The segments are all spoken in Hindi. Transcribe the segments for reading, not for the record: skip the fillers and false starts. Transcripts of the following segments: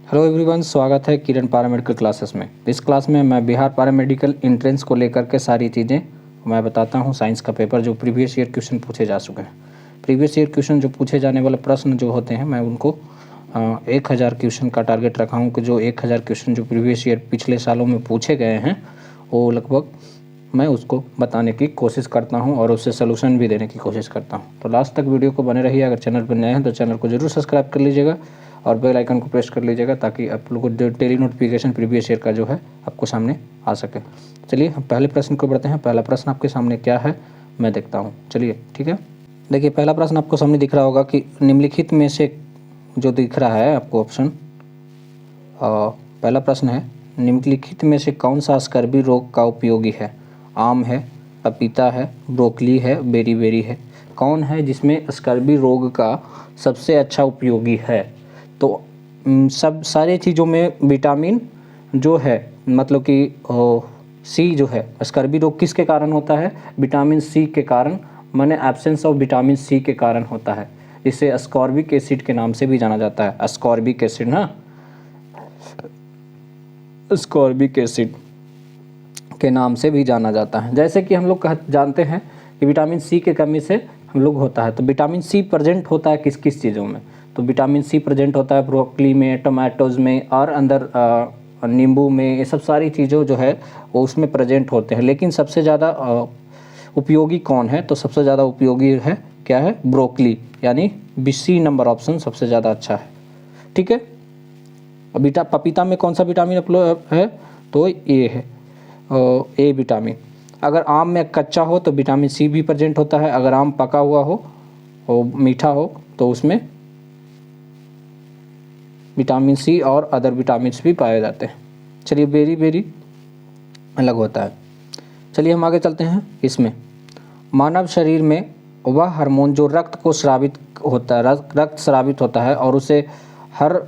हेलो एवरीवन, स्वागत है किरण पैरामेडिकल क्लासेस में। इस क्लास में मैं बिहार पैरामेडिकल एंट्रेंस को लेकर के सारी चीज़ें मैं बताता हूं। साइंस का पेपर जो प्रीवियस ईयर क्वेश्चन पूछे जा चुके हैं, प्रीवियस ईयर क्वेश्चन जो पूछे जाने वाले प्रश्न जो होते हैं, मैं उनको 1000 क्वेश्चन का टारगेट रखा हूँ कि जो 1000 क्वेश्चन जो प्रीवियस ईयर पिछले सालों में पूछे गए हैं वो लगभग मैं उसको बताने की कोशिश करता हूं और उससे सलूशन भी देने की कोशिश करता हूं। तो लास्ट तक वीडियो को बने रहिए। अगर चैनल पर नए हैं तो चैनल को जरूर सब्सक्राइब कर लीजिएगा और बेल आइकन को प्रेस कर लीजिएगा ताकि आप लोगों को डेली नोटिफिकेशन प्रीवियस ईयर का जो है आपको सामने आ सके। चलिए हम पहले प्रश्न को बढ़ते हैं। पहला प्रश्न आपके सामने क्या है मैं देखता हूँ। चलिए ठीक है, देखिए पहला प्रश्न आपको सामने दिख रहा होगा कि निम्नलिखित में से जो दिख रहा है आपको ऑप्शन, पहला प्रश्न है निम्नलिखित में से कौन सा स्कर्वी रोग का उपयोगी है। आम है, पपीता है, ब्रोकली है, बेरी बेरी है। कौन है जिसमें स्कर्वी रोग का सबसे अच्छा उपयोगी है। तो सब सारे चीज़ों में विटामिन जो है, मतलब कि सी जो है, स्कर्वी रोग किसके कारण होता है, विटामिन सी के कारण, माने एब्सेंस ऑफ विटामिन सी के कारण होता है। इसे अस्कॉर्बिक एसिड के नाम से भी जाना जाता है। अस्कॉर्बिक एसिड ना, अस्कॉर्बिक एसिड के नाम से भी जाना जाता है। जैसे कि हम लोग जानते हैं कि विटामिन सी के कमी से हम लोग होता है। तो विटामिन सी प्रेजेंट होता है किस किस चीज़ों में, तो विटामिन सी प्रेजेंट होता है ब्रोकली में, टमाटोज़ में और अंदर नींबू में। ये सब सारी चीज़ों जो है वो उसमें प्रेजेंट होते हैं। लेकिन सबसे ज़्यादा उपयोगी कौन है, तो सबसे ज़्यादा उपयोगी है क्या है, ब्रोकली, यानी सी नंबर ऑप्शन सबसे ज़्यादा अच्छा है। ठीक है, पपीता में कौन सा विटामिन है, तो ये है ए विटामिन। अगर आम में कच्चा हो तो विटामिन सी भी प्रेजेंट होता है। अगर आम पका हुआ हो और मीठा हो तो उसमें विटामिन सी और अदर विटामिन भी पाए जाते हैं। चलिए बेरी बेरी अलग होता है। चलिए हम आगे चलते हैं। इसमें मानव शरीर में वह हार्मोन जो रक्त को स्रावित होता है, रक्त स्रावित होता है और उसे हर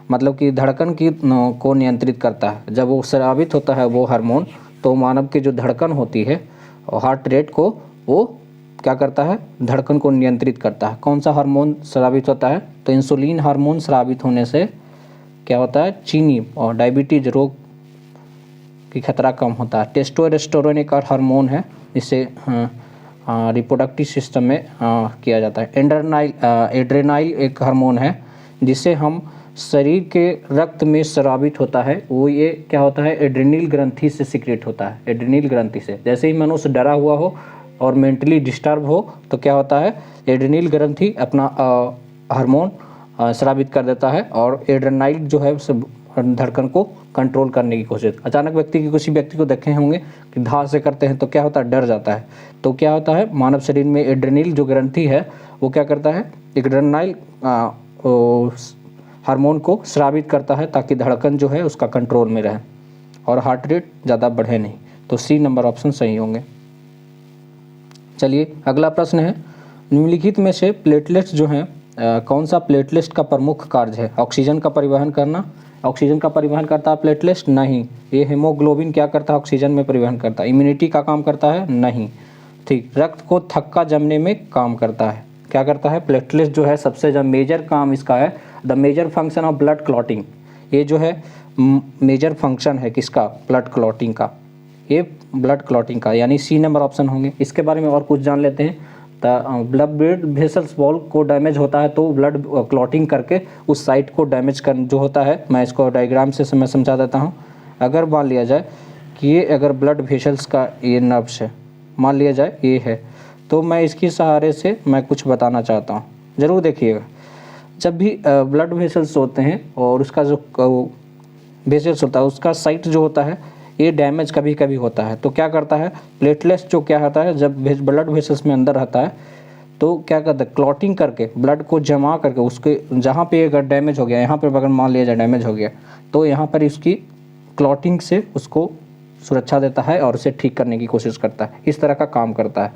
मतलब कि धड़कन की को नियंत्रित करता है। जब वो स्रावित होता है वो हार्मोन, तो मानव की जो धड़कन होती है और हार्ट रेट को वो क्या करता है, धड़कन को नियंत्रित करता है। कौन सा हार्मोन स्रावित होता है, तो इंसुलिन हार्मोन स्रावित होने से क्या होता है, चीनी और डायबिटीज रोग की खतरा कम होता है। टेस्टोस्टेरोन एक और हार्मोन है, जिसे रिप्रोडक्टिव सिस्टम में किया जाता है। एड्रेनाइल एक हार्मोन है जिसे हम शरीर के रक्त में स्रावित होता है। वो ये क्या होता है, एड्रेनल ग्रंथि से सिक्रेट होता है। एड्रेनल ग्रंथि से जैसे ही मनुष्य डरा हुआ हो और मेंटली डिस्टर्ब हो तो क्या होता है, एड्रेनल ग्रंथि अपना हार्मोन स्रावित कर देता है और एड्रेनाइल जो है धड़कन को कंट्रोल करने की कोशिश। अचानक किसी व्यक्ति को देखे होंगे कि धा से करते हैं तो क्या होता है, डर जाता है। तो क्या होता है, मानव शरीर में एड्रेनल जो ग्रंथि है वो क्या करता है, एड्रेनाइल हार्मोन को स्रावित करता है ताकि धड़कन जो है उसका कंट्रोल में रहे और हार्ट रेट ज़्यादा बढ़े नहीं। तो सी नंबर ऑप्शन सही होंगे। चलिए अगला प्रश्न है, निम्नलिखित में से प्लेटलेट्स जो हैं कौन सा प्लेटलेट्स का प्रमुख कार्य है। ऑक्सीजन का परिवहन करना। ऑक्सीजन का परिवहन करता है प्लेटलेट्स, नहीं। ये हेमोग्लोबिन क्या करता है, ऑक्सीजन में परिवहन करता है। इम्यूनिटी का काम करता है, नहीं। ठीक, रक्त को थक्का जमने में काम करता है। क्या करता है, प्लेटलेट्स जो है सबसे जो मेजर काम इसका है, the major function of blood clotting. ये जो है मेजर फंक्शन है किसका, ब्लड क्लॉटिंग का। ये ब्लड क्लॉटिंग का, यानी सी नंबर ऑप्शन होंगे। इसके बारे में और कुछ जान लेते हैं। ब्लड वेसल्स वॉल को डैमेज होता है तो ब्लड क्लॉटिंग करके उस साइट को डैमेज कर जो होता है। मैं इसको डायग्राम से मैं समझा देता हूँ। अगर मान लिया जाए कि ये अगर ब्लड वेसल्स का ये नर्व्स है, मान लिया जाए ये है, तो मैं इसके सहारे से मैं कुछ बताना चाहता हूँ, ज़रूर देखिएगा। जब भी ब्लड वेसल्स होते हैं और उसका जो वेसल्स होता है उसका साइट जो होता है ये डैमेज कभी कभी होता है, तो क्या करता है, प्लेटलेट्स जो क्या होता है, जब ब्लड वेसल्स में अंदर रहता है तो क्या करता है, क्लॉटिंग करके ब्लड को जमा करके उसके जहाँ पे अगर डैमेज हो गया, यहाँ पर अगर मान लिया जाए डैमेज हो गया तो यहाँ पर इसकी क्लॉटिंग से उसको सुरक्षा देता है और उसे ठीक करने की कोशिश करता है। इस तरह का काम करता है।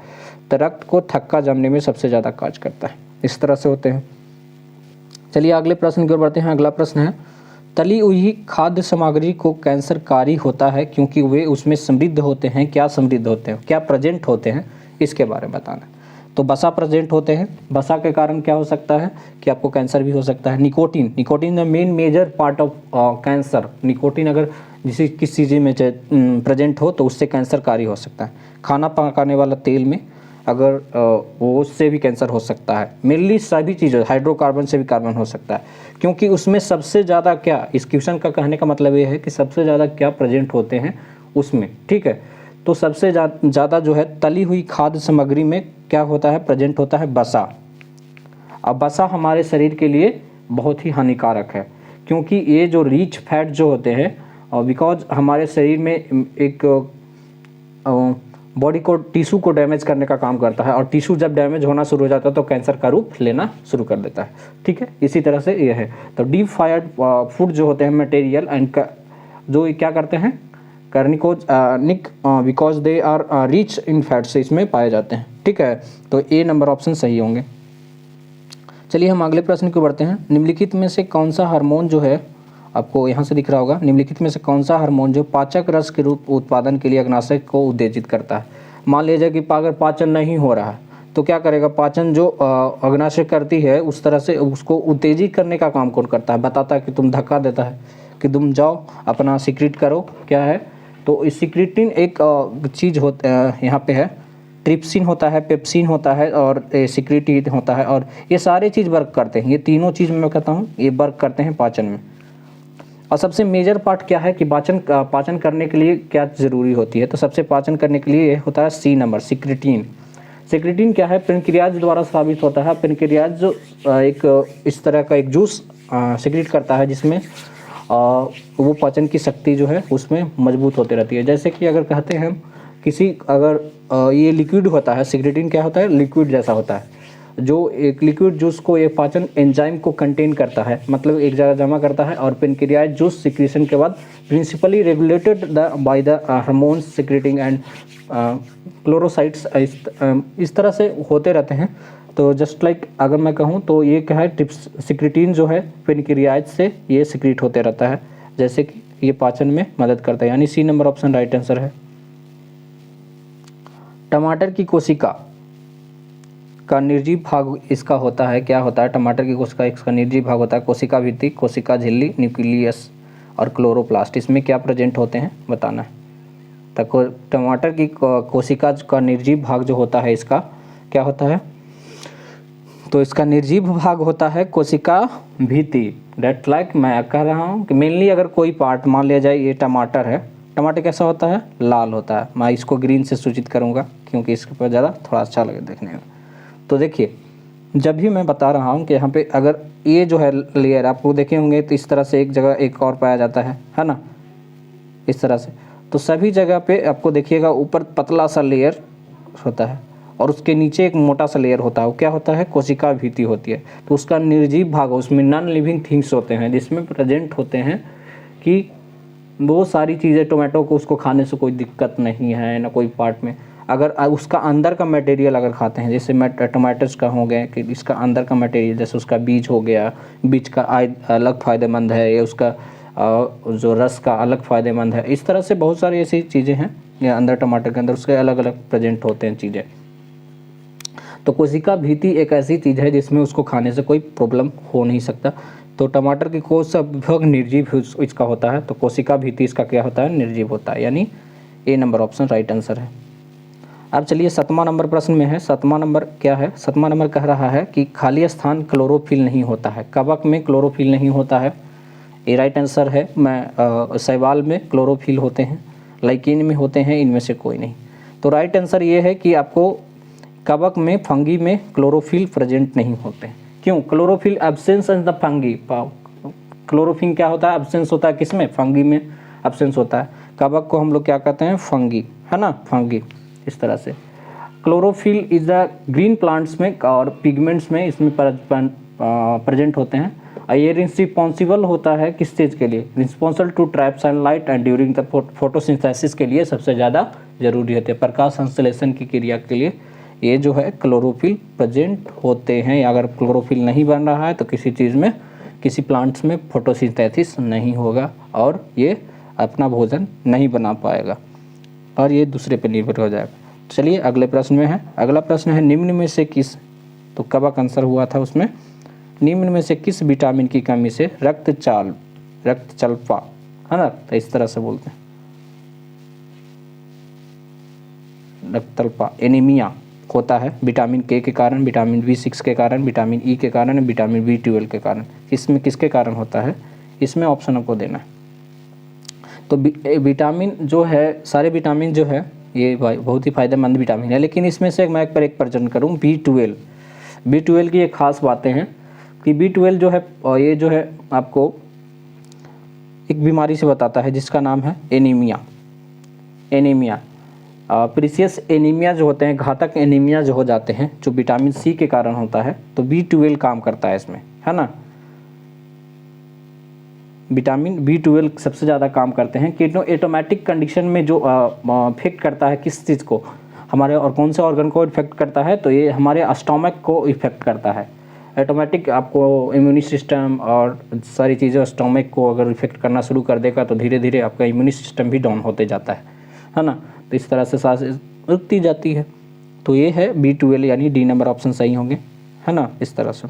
तो रक्त को थक्का जमने में सबसे ज़्यादा कार्य करता है। इस तरह से होते हैं। चलिए अगले प्रश्न की ओर बढ़ते हैं। अगला प्रश्न है, तली हुई खाद्य सामग्री को कैंसरकारी होता है क्योंकि वे उसमें समृद्ध होते हैं। क्या समृद्ध होते हैं, क्या प्रेजेंट होते हैं, इसके बारे में बताना। तो बसा प्रेजेंट होते हैं। बसा के कारण क्या हो सकता है कि आपको कैंसर भी हो सकता है। Nicotine, nicotine the main major part of cancer. Nicotine अगर किस चीज़ में प्रेजेंट हो तो उससे कैंसरकारी हो सकता है। खाना पकाने वाला तेल में अगर वो उससे भी कैंसर हो सकता है। मेनली सभी चीज़ें, हाइड्रोकार्बन से भी कार्बन हो सकता है, क्योंकि उसमें सबसे ज़्यादा क्या, इस क्वेश्चन का कहने का मतलब ये है कि सबसे ज़्यादा क्या प्रेजेंट होते हैं उसमें, ठीक है। तो सबसे ज़्यादा जो है तली हुई खाद्य सामग्री में क्या होता है, प्रेजेंट होता है बसा। अब बसा हमारे शरीर के लिए बहुत ही हानिकारक है, क्योंकि ये जो रिच फैट जो होते हैं, बिकॉज हमारे शरीर में एक बॉडी को, टिश्यू को डैमेज करने का काम करता है, और टिश्यू जब डैमेज होना शुरू हो जाता है तो कैंसर का रूप लेना शुरू कर देता है, ठीक है। इसी तरह से ये है। तो डीप फ्राइड फूड जो होते हैं मटेरियल एंड जो क्या करते हैं, कार्निक because they are rich in fats, इसमें पाए जाते हैं, ठीक है। तो ए नंबर ऑप्शन सही होंगे। चलिए हम अगले प्रश्न को बढ़ते हैं। निम्नलिखित में से कौन सा हार्मोन जो है, आपको यहाँ से दिख रहा होगा, निम्नलिखित में से कौन सा हार्मोन जो पाचक रस के रूप उत्पादन के लिए अग्नाशय को उत्तेजित करता है। मान लीजिए कि अगर पाचन नहीं हो रहा है तो क्या करेगा, पाचन जो अग्नाशय करती है उस तरह से उसको उत्तेजित करने का काम कौन करता है, बताता है कि तुम धक्का देता है कि तुम जाओ अपना सिक्रीट करो, क्या है। तो इस सिक्रीटिन एक चीज़ होता है, यहाँ पे है ट्रिप्सिन होता है, पेप्सिन होता है और सिक्रीटिन होता है, और ये सारे चीज़ वर्क करते हैं। ये तीनों चीज़ मैं कहता हूँ ये वर्क करते हैं पाचन में। और सबसे मेजर पार्ट क्या है कि पाचन करने के लिए क्या ज़रूरी होती है, तो सबसे पाचन करने के लिए होता है सी नंबर, सिक्रीटिन। सिक्रीटिन क्या है, पेनक्रियाज द्वारा स्रावित होता है। पेनक्रियाज जो एक इस तरह का एक जूस सिक्रीट करता है, जिसमें वो पाचन की शक्ति जो है उसमें मजबूत होती रहती है। जैसे कि अगर कहते हैं किसी, अगर ये लिक्विड होता है, सिक्रीटिन क्या होता है, लिक्विड जैसा होता है, जो एक लिक्विड जूस को ये पाचन एंजाइम को कंटेन करता है, मतलब एक जगह जमा करता है, और पेनक्रियाज जूस सिक्रीशन के बाद principally regulated by the hormones secreting and chlorocytes, इस तरह से होते रहते हैं। तो जस्ट लाइक अगर मैं कहूँ तो ये क्या है, सिक्रेटिन जो है पेनक्रियाज से ये सिक्रीट होते रहता है, जैसे कि ये पाचन में मदद करता है, यानी C number option right answer है। टमाटर की कोशिका का निर्जीव भाग इसका होता है, क्या होता है, टमाटर की कोशिका इसका निर्जीव भाग होता है कोशिका भित्ति, कोशिका झिल्ली, न्यूक्लियस और क्लोरोप्लास्ट। इसमें क्या प्रेजेंट होते हैं बताना है। तो टमाटर की कोशिका का निर्जीव भाग जो होता है इसका क्या होता है, तो इसका निर्जीव भाग होता है कोशिका भित्ति। डेट लाइक मैं कह रहा हूँ कि मेनली अगर कोई पार्ट मान लिया जाए, ये टमाटर है, टमाटर कैसा होता है, लाल होता है। मैं इसको ग्रीन से सूचित करूँगा क्योंकि इसके ऊपर ज़्यादा थोड़ा अच्छा लगे देखने में। तो देखिए, जब भी मैं बता रहा हूँ कि यहाँ पे अगर ये जो है लेयर आपको देखे होंगे तो इस तरह से एक जगह एक और पाया जाता है ना, इस तरह से। तो सभी जगह पे आपको देखिएगा ऊपर पतला सा लेयर होता है और उसके नीचे एक मोटा सा लेयर होता है, वो क्या होता है, कोशिका भित्ति होती है। तो उसका निर्जीव भाग, उसमें नॉन लिविंग थिंग्स होते हैं जिसमें प्रेजेंट होते हैं कि वो सारी चीज़ें, टोमेटो को उसको खाने से कोई दिक्कत नहीं है ना कोई पार्ट में। अगर उसका अंदर का मटेरियल अगर खाते हैं, जैसे टोमेटोज का हो गया कि इसका अंदर का मटेरियल, जैसे उसका बीज हो गया, बीज का अलग फ़ायदेमंद है, या उसका जो रस का अलग फ़ायदेमंद है, इस तरह से बहुत सारी ऐसी चीज़ें हैं या अंदर टमाटर के अंदर उसके अलग अलग प्रेजेंट होते हैं चीज़ें। तो कोशिका भित्ति एक ऐसी चीज़ है जिसमें उसको खाने से कोई प्रॉब्लम हो नहीं सकता। तो टमाटर की कोशिका विभाग निर्जीव इसका होता है, तो कोशिका भित्ति इसका क्या होता है, निर्जीव होता है, यानी ए नंबर ऑप्शन राइट आंसर है। अब चलिए 7वां नंबर प्रश्न में है। 7वां नंबर क्या है, 7वां नंबर कह रहा है कि खाली स्थान क्लोरोफिल नहीं होता है। कवक में क्लोरोफिल नहीं होता है, ये राइट आंसर है। शैवाल में क्लोरोफिल होते हैं, लाइकेन में होते हैं, इनमें से कोई नहीं। तो राइट आंसर ये है कि आपको कवक में, फंगी में क्लोरोफिल प्रेजेंट नहीं होते। क्यों, chlorophyll absence in the fungi. Chlorophyll क्या होता है, एब्सेंस होता है किसमें, फंगी में एब्सेंस होता है। कवक को हम लोग क्या कहते हैं, फंगी, है ना, फंगी। इस तरह से chlorophyll is the green plants में और पिगमेंट्स में इसमें प्रेजेंट होते हैं। ये रिस्पॉन्सिबल होता है किस चीज़ के लिए, responsible to trap sunlight and during the photosynthesis के लिए सबसे ज़्यादा जरूरी होते हैं। प्रकाश संश्लेषण की क्रिया के लिए ये जो है क्लोरोफिल प्रेजेंट होते हैं। अगर क्लोरोफिल नहीं बन रहा है तो किसी चीज़ में, किसी प्लांट्स में फोटोसिंथेसिस नहीं होगा और ये अपना भोजन नहीं बना पाएगा और ये दूसरे पे निर्भर हो जाएगा। चलिए अगले प्रश्न में है, अगला प्रश्न है निम्न में से किस, तो कब आंसर हुआ था उसमें, निम्न में से किस विटामिन की कमी से रक्तचाप है ना, तो इस तरह से बोलते हैं, रक्तचाप एनीमिया होता है विटामिन के कारण, विटामिन B6 के कारण, विटामिन ई के कारण, विटामिन B12 के कारण। इसमें किसके कारण होता है, इसमें ऑप्शन आपको देना है। तो विटामिन जो है, सारे विटामिन जो है ये बहुत ही फायदेमंद विटामिन है, लेकिन इसमें से मैं एक प्रेजेंट करूँ B12 की एक खास बातें हैं कि B12 जो है, और ये जो है आपको एक बीमारी से बताता है जिसका नाम है एनीमिया। प्रीसियस एनीमिया जो होते हैं, घातक एनीमिया जो हो जाते हैं, जो विटामिन सी के कारण होता है, तो B12 काम करता है इसमें, है ना। विटामिन B12 सबसे ज़्यादा काम करते हैं कीटोएटोमेटिक कंडीशन में, जो इफेक्ट करता है किस चीज़ को, हमारे और कौन से ऑर्गन को इफेक्ट करता है, तो ये हमारे स्टोमक को इफेक्ट करता है। ऑटोमेटिक आपको इम्यूनी सिस्टम और सारी चीज़ें स्टोमक को अगर इफेक्ट करना शुरू कर देगा तो धीरे धीरे आपका इम्यूनी सिस्टम भी डाउन होते जाता है ना। तो इस तरह से सांस रुकती जाती है। तो ये है B12 यानी डी नंबर ऑप्शन सही होंगे, है ना, इस तरह से।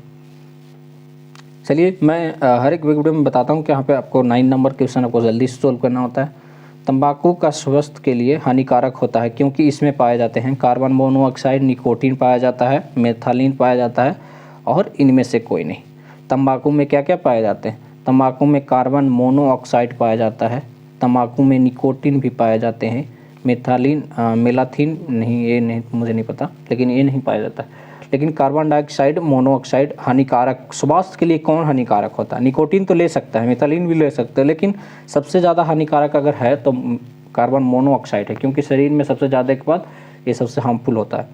चलिए मैं हर एक वीडियो में बताता हूँ कि यहाँ पे आपको 9 नंबर क्वेश्चन आपको जल्दी से सोल्व करना होता है। तंबाकू का स्वास्थ्य के लिए हानिकारक होता है क्योंकि इसमें पाए जाते हैं कार्बन मोनोऑक्साइड, निकोटीन पाया जाता है, मेथालीन पाया जाता है, और इनमें से कोई नहीं। तंबाकू में क्या क्या पाए जाते हैं, तंबाकू में कार्बन मोनोऑक्साइड पाया जाता है, तंबाकू में निकोटीन भी पाए जाते हैं, मेलाथीन नहीं, ये नहीं मुझे नहीं पता, लेकिन ये नहीं पाया जाता है। लेकिन कार्बन डाइऑक्साइड मोनोऑक्साइड हानिकारक, स्वास्थ्य के लिए कौन हानिकारक होता है, निकोटीन तो ले सकता है, मेथालीन भी ले सकते हैं, लेकिन सबसे ज़्यादा हानिकारक अगर है तो कार्बन मोनोऑक्साइड है, क्योंकि शरीर में सबसे ज़्यादा के बाद ये सबसे हार्मफुल होता है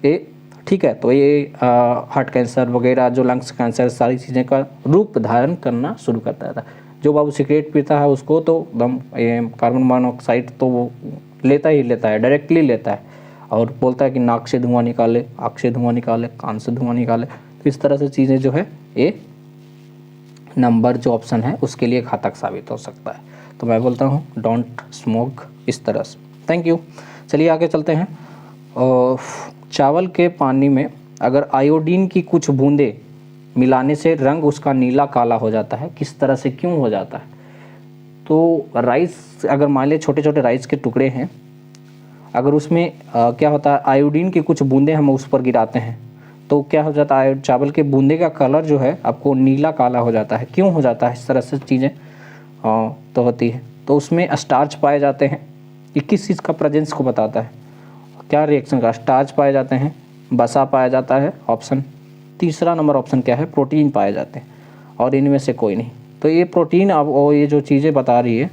ये, ठीक है। तो ये हार्ट कैंसर वगैरह, जो लंग्स कैंसर, सारी चीज़ें का रूप धारण करना शुरू करता था। जो बाबू सिगरेट पीता है उसको तो एकदम ये कार्बन मोनोऑक्साइड तो वो लेता ही लेता है, डायरेक्टली लेता है, और बोलता है कि नाक से धुआं निकाले, आँख से धुआं निकाले, कान से धुआं निकाले। तो इस तरह से चीज़ें जो है ये नंबर जो ऑप्शन है उसके लिए घातक साबित हो सकता है। तो मैं बोलता हूँ डोंट स्मोक, इस तरह से। Thank you. चलिए आगे चलते हैं। और चावल के पानी में अगर आयोडीन की कुछ बूंदें मिलाने से रंग उसका नीला काला हो जाता है, किस तरह से, क्यों हो जाता है। तो राइस, अगर मान लें छोटे छोटे राइस के टुकड़े हैं, अगर उसमें क्या होता है, आयोडीन की कुछ बूंदें हम उस पर गिराते हैं तो क्या हो जाता है, चावल के बूंदे का कलर जो है आपको नीला काला हो जाता है। क्यों हो जाता है इस तरह से चीज़ें तो होती है। तो उसमें स्टार्च पाए जाते हैं, ये किस चीज़ का प्रेजेंस को बताता है, क्या रिएक्शन का, स्टार्च पाए जाते हैं, वसा पाया जाता है, ऑप्शन तीसरा नंबर ऑप्शन क्या है, प्रोटीन पाए जाते हैं, और इनमें से कोई नहीं। तो ये प्रोटीन, अब ये जो चीज़ें बता रही है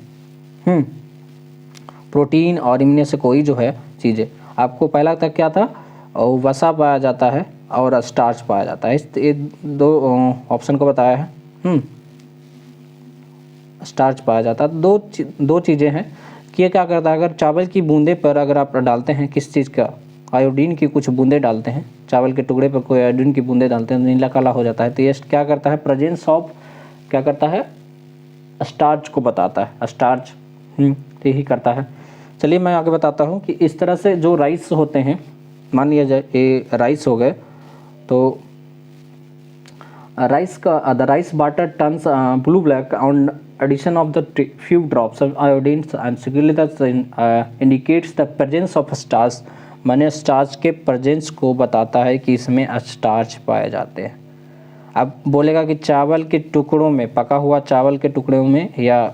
प्रोटीन और इनमें से कोई जो है चीज़ें, आपको पहला तक क्या था, वसा पाया जाता है और स्टार्च पाया जाता है, ये दो ऑप्शन को बताया है। स्टार्च पाया जाता है। दो चीज़ें हैं कि ये क्या करता है, अगर चावल की बूंदे पर अगर आप डालते हैं किस चीज़ का, आयोडीन की कुछ बूंदे डालते हैं, चावल के टुकड़े पर कोई आयोडीन की बूंदे डालते हैं, नीला काला हो जाता है। तो ये क्या करता है, प्रेजेंस ऑफ क्या करता है, स्टार्च को बताता है, स्टार्च यही करता है। चलिए मैं आगे बताता हूँ कि इस तरह से जो राइस होते हैं, मान लिया जाए ये राइस हो गए, तो राइस का the rice water turns blue black on addition of the few drops of iodine and secretly that indicates the presence of starch, माने स्टार्च के प्रेजेंस को बताता है कि इसमें स्टार्च पाए जाते हैं। अब बोलेगा कि चावल के टुकड़ों में, पका हुआ चावल के टुकड़ों में या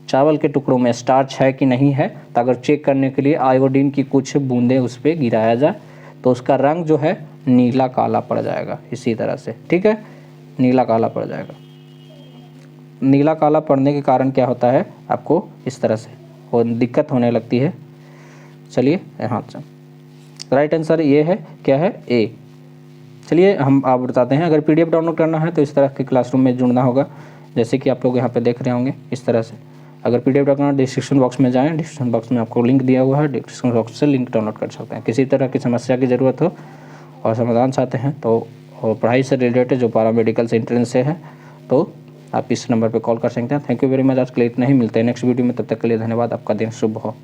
चावल के टुकड़ों में स्टार्च है कि नहीं है, तो अगर चेक करने के लिए आयोडीन की कुछ बूंदें उस पर गिराया जाए तो उसका रंग जो है नीला काला पड़ जाएगा, इसी तरह से, ठीक है, नीला काला पड़ जाएगा। नीला काला पड़ने के कारण क्या होता है, आपको इस तरह से वो दिक्कत होने लगती है। चलिए यहाँ से राइट आंसर ये है, क्या है, ए। चलिए हम आप बताते हैं, अगर पीडीएफ डाउनलोड करना है तो इस तरह के क्लासरूम में जुड़ना होगा, जैसे कि आप लोग यहाँ पे देख रहे होंगे इस तरह से। अगर पीडीएफ डाउनलोड करना, डिस्क्रिप्शन बॉक्स में जाएँ, डिस्क्रिप्शन बॉक्स में आपको लिंक दिया हुआ है, डिस्क्रिप्शन बॉक्स से लिंक डाउनलोड कर सकते हैं। किसी तरह की समस्या की ज़रूरत हो और समाधान चाहते हैं तो पढ़ाई से रिलेटेड जो पैरामेडिकल से एंट्रेंस से है, तो आप इस नंबर पर कॉल कर सकते हैं। Thank you very much. आज के लिए इतना ही, मिलते हैं नेक्स्ट वीडियो में, तब तक के लिए धन्यवाद। आपका दिन शुभ हो।